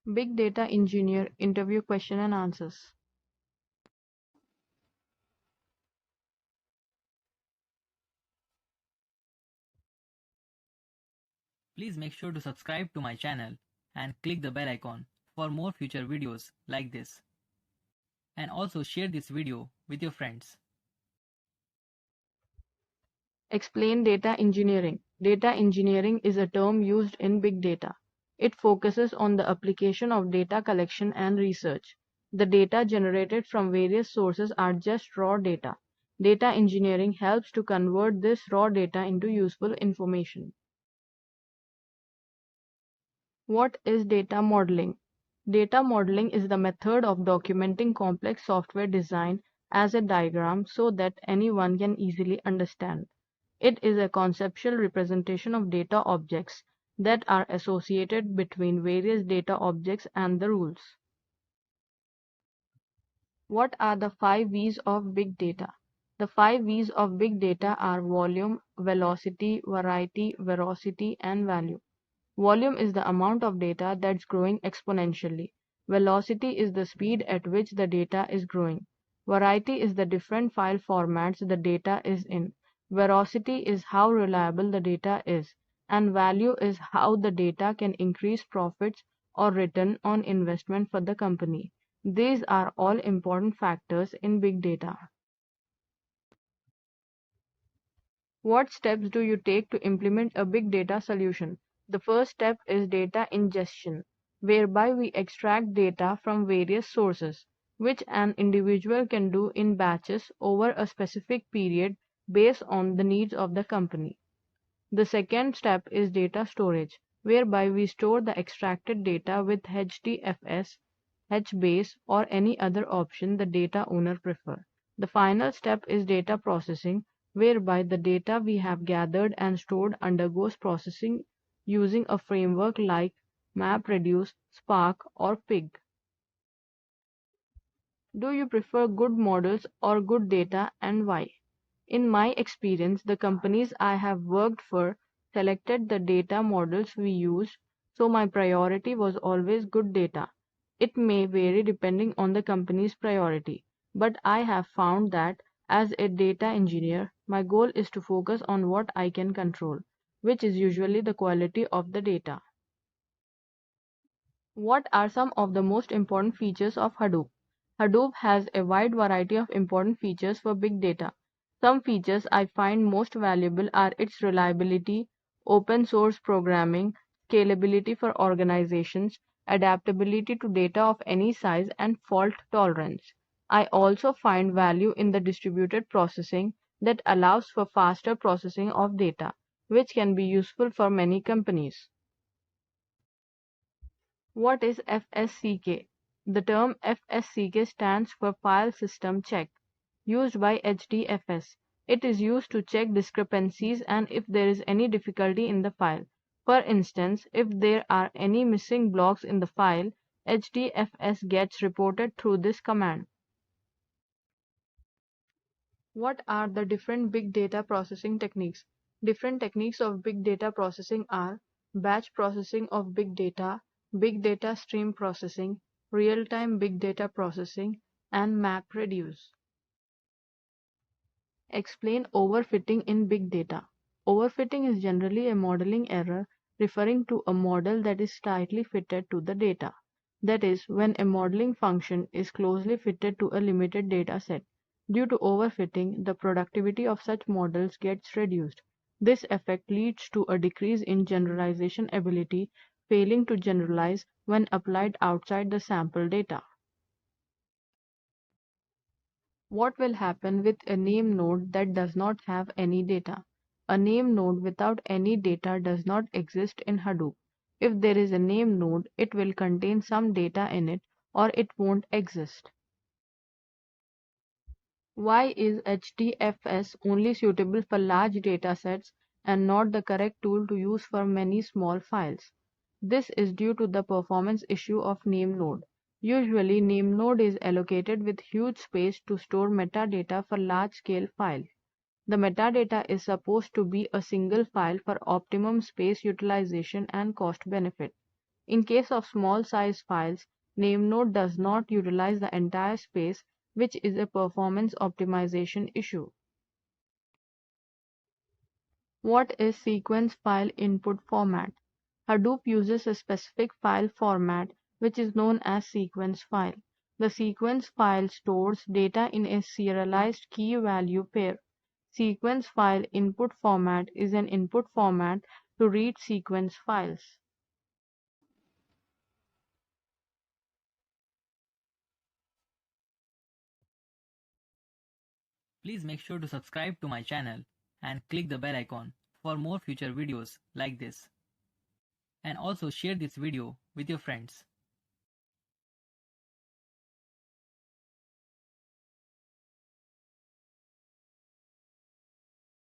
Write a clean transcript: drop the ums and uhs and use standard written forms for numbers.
Big Data Engineer interview question and answers. Please make sure to subscribe to my channel and click the bell icon for more future videos like this. And also share this video with your friends. Explain data engineering. Data engineering is a term used in big data. It focuses on the application of data collection and research. The data generated from various sources are just raw data. Data engineering helps to convert this raw data into useful information. What is data modeling? Data modeling is the method of documenting complex software design as a diagram so that anyone can easily understand. It is a conceptual representation of data objects that are associated between various data objects and the rules. What are the 5 V's of big data? The 5 V's of big data are volume, velocity, variety, veracity, and value. Volume is the amount of data that's growing exponentially. Velocity is the speed at which the data is growing. Variety is the different file formats the data is in. Veracity is how reliable the data is. And value is how the data can increase profits or return on investment for the company. These are all important factors in big data. What steps do you take to implement a big data solution? The first step is data ingestion, whereby we extract data from various sources, which an individual can do in batches over a specific period based on the needs of the company. The second step is data storage, whereby we store the extracted data with HDFS, HBase, or any other option the data owner prefer. The final step is data processing, whereby the data we have gathered and stored undergoes processing using a framework like MapReduce, Spark, or Pig. Do you prefer good models or good data, and why? In my experience, the companies I have worked for selected the data models we used, so my priority was always good data. It may vary depending on the company's priority, but I have found that as a data engineer, my goal is to focus on what I can control, which is usually the quality of the data. What are some of the most important features of Hadoop? Hadoop has a wide variety of important features for big data. Some features I find most valuable are its reliability, open source programming, scalability for organizations, adaptability to data of any size, and fault tolerance. I also find value in the distributed processing that allows for faster processing of data, which can be useful for many companies. What is FSCK? The term FSCK stands for File System Check, used by HDFS. It is used to check discrepancies and if there is any difficulty in the file. For instance, if there are any missing blocks in the file, HDFS gets reported through this command. What are the different big data processing techniques? Different techniques of big data processing are batch processing of big data stream processing, real-time big data processing, and MapReduce. Explain overfitting in big data. Overfitting is generally a modeling error referring to a model that is tightly fitted to the data. That is, when a modeling function is closely fitted to a limited data set. Due to overfitting, the productivity of such models gets reduced. This effect leads to a decrease in generalization ability, failing to generalize when applied outside the sample data. What will happen with a name node that does not have any data? A name node without any data does not exist in Hadoop. If there is a name node, it will contain some data in it or it won't exist. Why is HDFS only suitable for large data sets and not the correct tool to use for many small files? This is due to the performance issue of name node. Usually, name node is allocated with huge space to store metadata for large-scale files. The metadata is supposed to be a single file for optimum space utilization and cost benefit. In case of small size files, name node does not utilize the entire space, which is a performance optimization issue. What is sequence file input format? Hadoop uses a specific file format which is known as sequence file. The sequence file stores data in a serialized key-value pair. Sequence file input format is an input format to read sequence files. Please make sure to subscribe to my channel and click the bell icon for more future videos like this. And also share this video with your friends.